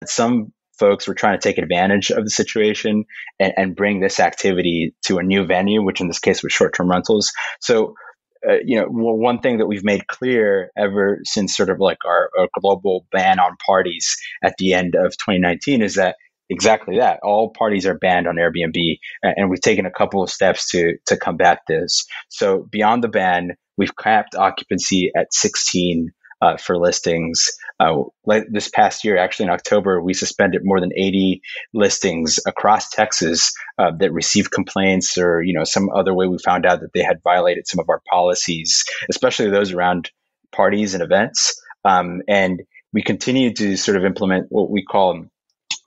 some folks were trying to take advantage of the situation and bring this activity to a new venue, which in this case was short-term rentals. So, one thing that we've made clear ever since sort of like our global ban on parties at the end of 2019 is that exactly that. All parties are banned on Airbnb, and we've taken a couple of steps to combat this. So beyond the ban, we've capped occupancy at 16 for listings. This past year, actually in October, we suspended more than 80 listings across Texas that received complaints or some other way we found out that they had violated some of our policies, especially those around parties and events. And we continue to sort of implement what we call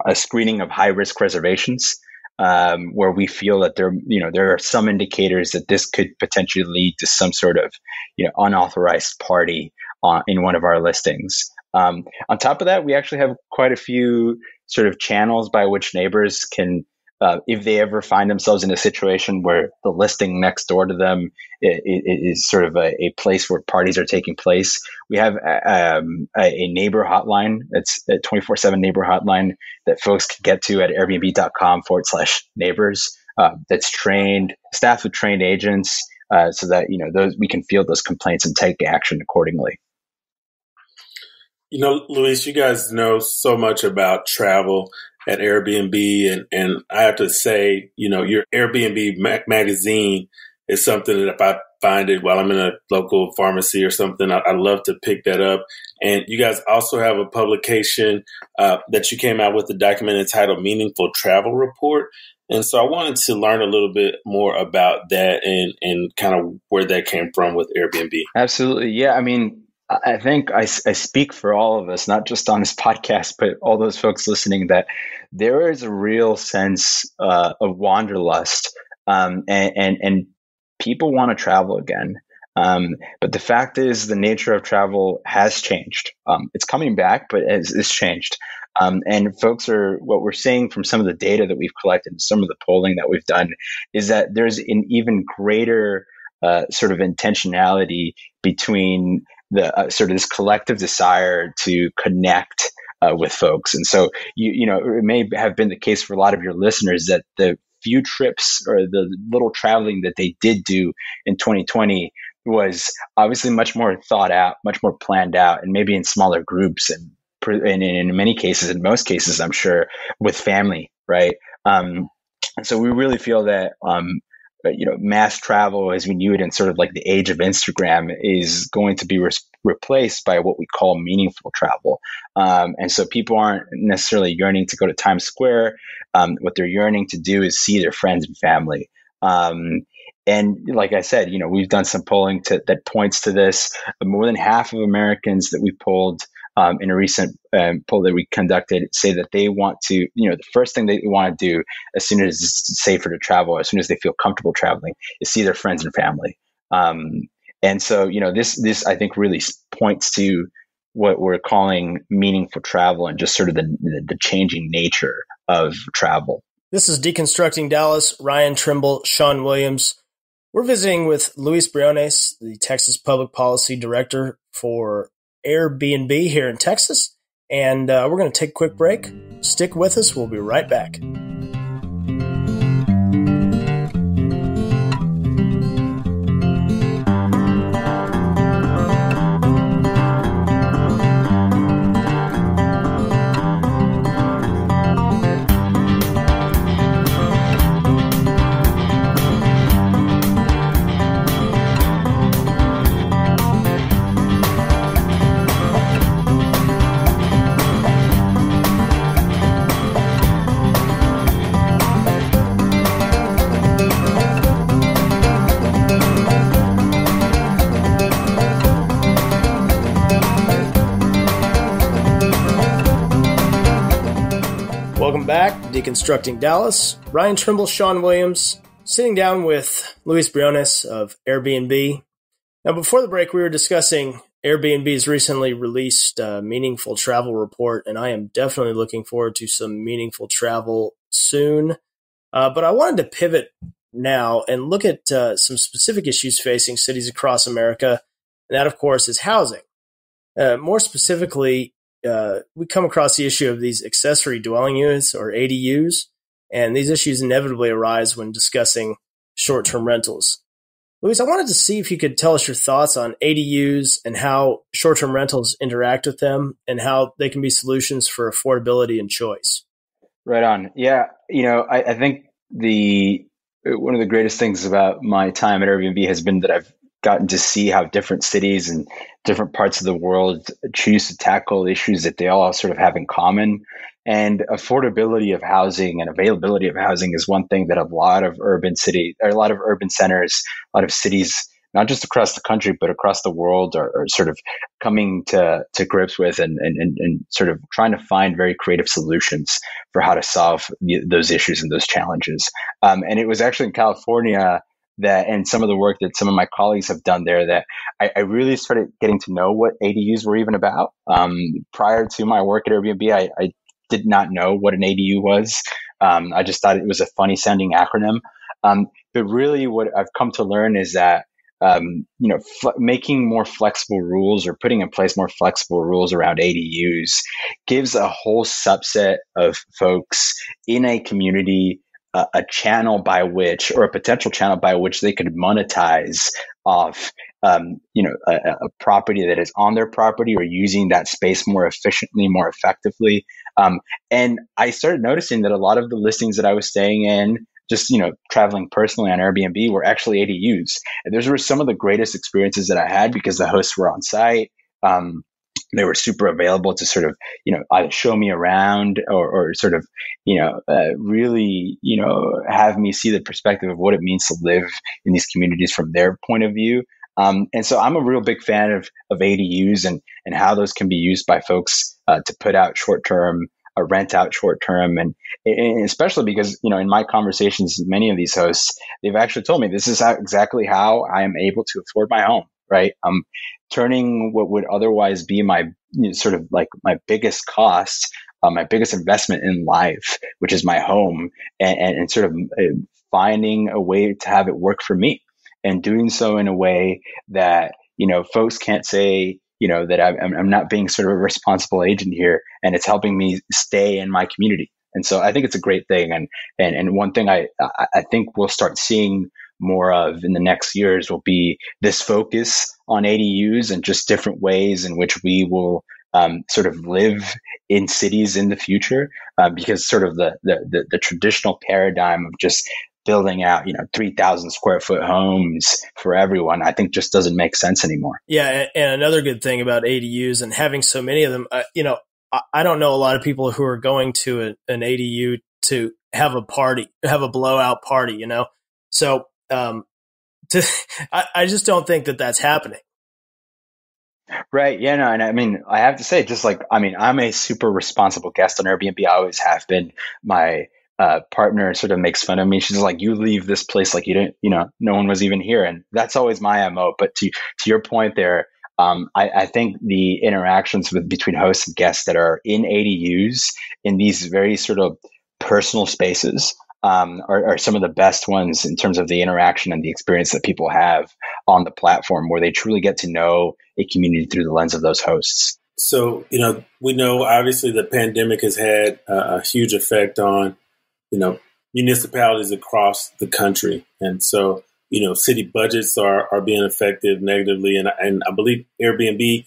a screening of high risk reservations, where we feel that there are some indicators that this could potentially lead to some sort of unauthorized party in one of our listings. On top of that, we actually have quite a few sort of channels by which neighbors can, if they ever find themselves in a situation where the listing next door to them is sort of a place where parties are taking place. We have a neighbor hotline. It's a 24/7 neighbor hotline that folks can get to at airbnb.com/neighbors. That's staffed with trained agents, so that we can field those complaints and take action accordingly. Luis, you guys know so much about travel at Airbnb, and I have to say, your Airbnb magazine is something that if I find it while I'm in a local pharmacy or something, I love to pick that up. And you guys also have a publication that you came out with, a document entitled Meaningful Travel Report. And so I wanted to learn a little bit more about that and kind of where that came from with Airbnb. Absolutely. Yeah. I mean, I think I speak for all of us, not just on this podcast, but all those folks listening, that there is a real sense of wanderlust, and people want to travel again. But the fact is, the nature of travel has changed. It's coming back, but it's changed. And what we're seeing from some of the data that we've collected and some of the polling that we've done is that there's an even greater sort of intentionality between the sort of this collective desire to connect with folks. And so, it may have been the case for a lot of your listeners that the few trips or the little traveling that they did do in 2020 was obviously much more thought out, much more planned out, and maybe in smaller groups, and in many cases, in most cases, I'm sure, with family, right? And so we really feel that mass travel, as we knew it in sort of like the age of Instagram, is going to be replaced by what we call meaningful travel. And so people aren't necessarily yearning to go to Times Square. What they're yearning to do is see their friends and family. And like I said, we've done some polling that points to this. More than half of Americans that we polled in a recent poll that we conducted say that they want to, the first thing they want to do as soon as it's safer to travel, as soon as they feel comfortable traveling, is see their friends and family. And so, this I think really points to what we're calling meaningful travel and just sort of the changing nature of travel. This is Deconstructing Dallas. Ryan Trimble, Shawn Williams. We're visiting with Luis Briones, the Texas Public Policy Director for Airbnb here in Texas. And we're going to take a quick break. Stick with us. We'll be right back. Welcome back, Deconstructing Dallas. Ryan Trimble, Shawn Williams, sitting down with Luis Briones of Airbnb. Now, before the break, we were discussing Airbnb's recently released Meaningful Travel Report, and I am definitely looking forward to some meaningful travel soon. But I wanted to pivot now and look at some specific issues facing cities across America, and that, of course, is housing. More specifically, we come across the issue of these accessory dwelling units or ADUs, and these issues inevitably arise when discussing short-term rentals. Luis, I wanted to see if you could tell us your thoughts on ADUs and how short-term rentals interact with them and how they can be solutions for affordability and choice. Right on. Yeah. I think one of the greatest things about my time at Airbnb has been that I've gotten to see how different cities and different parts of the world choose to tackle issues that they all sort of have in common. And affordability of housing and availability of housing is one thing that a lot of urban centers, a lot of cities, not just across the country, but across the world are sort of coming to grips with and sort of trying to find very creative solutions for how to solve those issues and those challenges. And it was actually in California and some of the work that some of my colleagues have done there that I really started getting to know what ADUs were even about. Prior to my work at Airbnb, I did not know what an ADU was. I just thought it was a funny sounding acronym. But really what I've come to learn is that making more flexible rules or putting in place more flexible rules around ADUs gives a whole subset of folks in a community a channel by which, or a potential channel by which they could monetize off, a property that is on their property or using that space more efficiently, more effectively. And I started noticing that a lot of the listings that I was staying in, just, traveling personally on Airbnb, were actually ADUs. And those were some of the greatest experiences that I had because the hosts were on site. They were super available to sort of, either show me around or sort of, really, have me see the perspective of what it means to live in these communities from their point of view. And so I'm a real big fan of ADUs and how those can be used by folks to put out short-term, rent out short-term. And especially because, in my conversations with many of these hosts, they've actually told me this is exactly how I am able to afford my home, right? Turning what would otherwise be my sort of like my biggest cost, my biggest investment in life, which is my home, and sort of finding a way to have it work for me, and doing so in a way that folks can't say that I'm not being sort of a responsible agent here, and it's helping me stay in my community. And so I think it's a great thing, and one thing I think we'll start seeing more of in the next years will be this focus on ADUs and just different ways in which we will sort of live in cities in the future, because sort of the traditional paradigm of just building out 3,000 square foot homes for everyone, I think just doesn't make sense anymore. Yeah, and another good thing about ADUs and having so many of them, I don't know a lot of people who are going to an ADU to have a party, have a blowout party, So I just don't think that that's happening. Right. Yeah. No. And I mean, I have to say, I'm a super responsible guest on Airbnb. I always have been. My partner sort of makes fun of me. She's like, "You leave this place like you didn't, no one was even here." And that's always my MO. But to your point there, I think the interactions between hosts and guests that are in ADUs in these very sort of personal spaces are some of the best ones in terms of the interaction and the experience that people have on the platform, where they truly get to know a community through the lens of those hosts. So, we know obviously the pandemic has had a huge effect on, municipalities across the country. And so, city budgets are being affected negatively. And I believe Airbnb,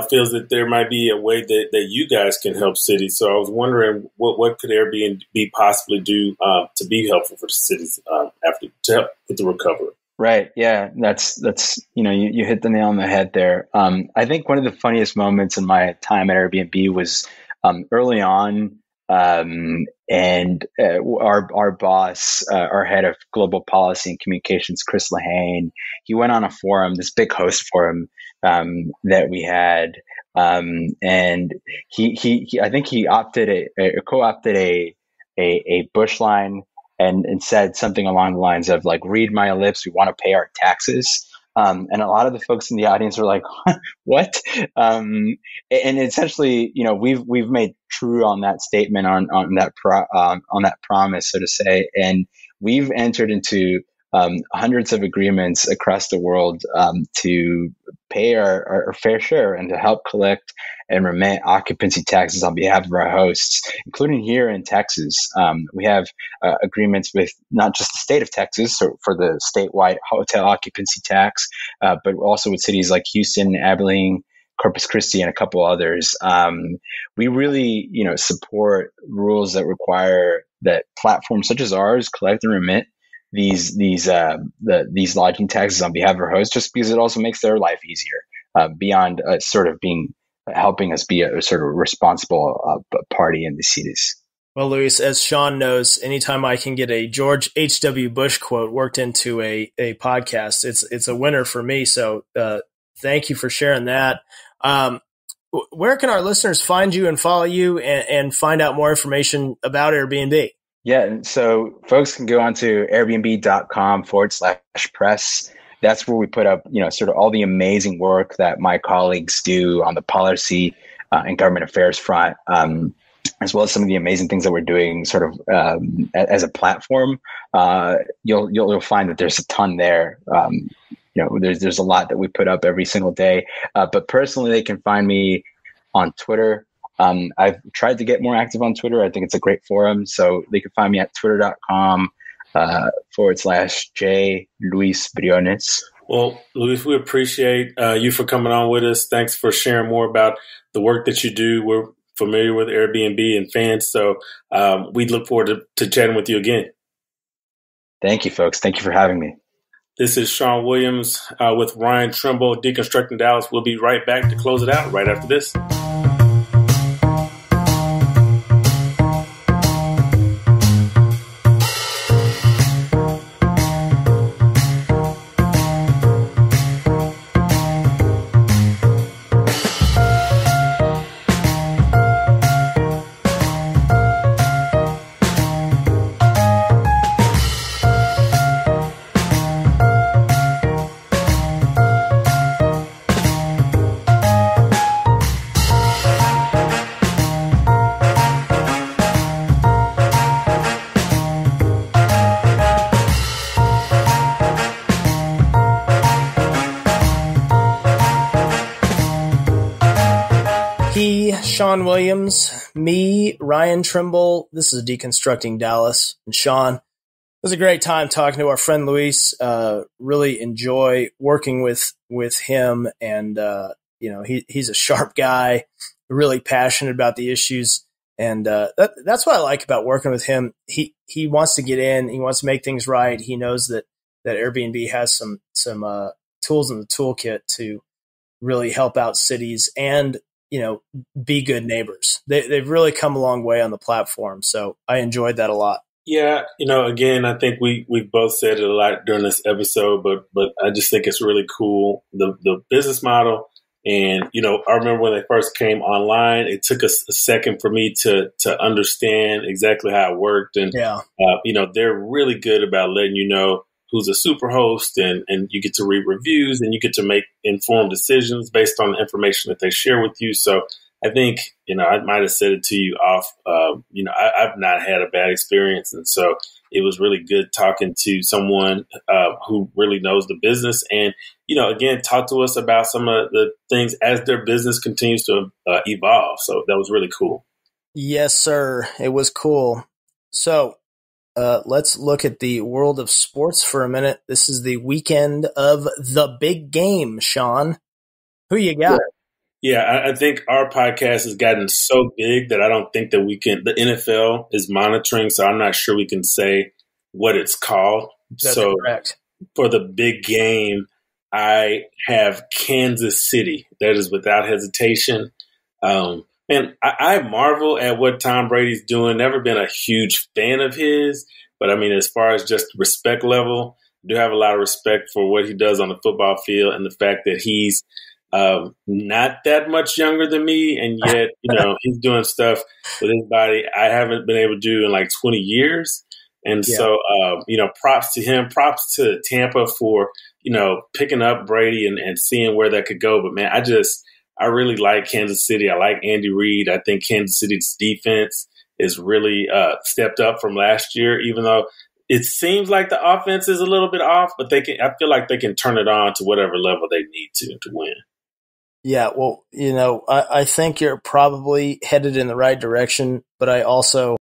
feels that there might be a way that you guys can help cities. So I was wondering what could Airbnb possibly do to be helpful for the cities to help with the recovery? Right. Yeah. That's you hit the nail on the head there. I think one of the funniest moments in my time at Airbnb was early on. And our boss, our head of global policy and communications, Chris Lehane, he went on a forum, this big host forum that we had, and he I think he co-opted a bush line and said something along the lines of like, "Read my lips, we want to pay our taxes." And a lot of the folks in the audience were like, "What?" And essentially, we've made true on that statement, on that promise, so to say, and we've entered into hundreds of agreements across the world to pay our fair share and to help collect and remit occupancy taxes on behalf of our hosts, including here in Texas. We have agreements with not just the state of Texas, so for the statewide hotel occupancy tax, but also with cities like Houston, Abilene, Corpus Christi, and a couple others. We really, support rules that require that platforms such as ours collect and remit these lodging taxes on behalf of our hosts, just because it also makes their life easier, beyond sort of being helping us be a sort of responsible party in the cities. Well, Luis, as Shawn knows, anytime I can get a George H.W. Bush quote worked into a podcast, it's a winner for me. So thank you for sharing that. Where can our listeners find you and follow you and find out more information about Airbnb? Yeah, and so folks can go onto airbnb.com/press. That's where we put up, sort of all the amazing work that my colleagues do on the policy and government affairs front, as well as some of the amazing things that we're doing sort of as a platform. You'll find that there's a ton there. There's a lot that we put up every single day. But personally, they can find me on Twitter. I've tried to get more active on Twitter. I think it's a great forum. So they can find me at twitter.com/J Luis Briones. Well, Luis, we appreciate you for coming on with us. Thanks for sharing more about the work that you do. We're familiar with Airbnb and fans. So we look forward to chatting with you again. Thank you, folks. Thank you for having me. This is Shawn Williams with Ryan Trimble, Deconstructing Dallas. We'll be right back to close it out right after this. Shawn Williams, me, Ryan Trimble. This is Deconstructing Dallas. And Shawn, it was a great time talking to our friend Luis. Really enjoy working with him. And, he's a sharp guy, really passionate about the issues. And that's what I like about working with him. He wants to get in. He wants to make things right. He knows that Airbnb has some tools in the toolkit to really help out cities and be good neighbors. They've really come a long way on the platform. So I enjoyed that a lot. Yeah. Again, I think we both said it a lot during this episode, but I just think it's really cool. The business model. And, I remember when they first came online, it took us a second for me to understand exactly how it worked. And, they're really good about letting you know who's a super host, and you get to read reviews and you get to make informed decisions based on the information that they share with you. So I think, I might have said it to you off, I've not had a bad experience. And so it was really good talking to someone who really knows the business and, again, talk to us about some of the things as their business continues to evolve. So that was really cool. Yes, sir. It was cool. So, let's look at the world of sports for a minute. This is the weekend of the big game, Shawn. Who you got? Yeah, I think our podcast has gotten so big that I don't think that the NFL is monitoring, so I'm not sure we can say what it's called. That's correct. For the big game, I have Kansas City. That is without hesitation. Man, I marvel at what Tom Brady's doing. Never been a huge fan of his, but I mean, as far as just respect level, I do have a lot of respect for what he does on the football field and the fact that he's not that much younger than me, and yet, he's doing stuff with his body I haven't been able to do in like 20 years. And so, props to him, props to Tampa for, picking up Brady and seeing where that could go. But man, I really like Kansas City. I like Andy Reid. I think Kansas City's defense is really stepped up from last year, even though it seems like the offense is a little bit off, but I feel like they can turn it on to whatever level they need to win. Yeah, well, I think you're probably headed in the right direction, but I also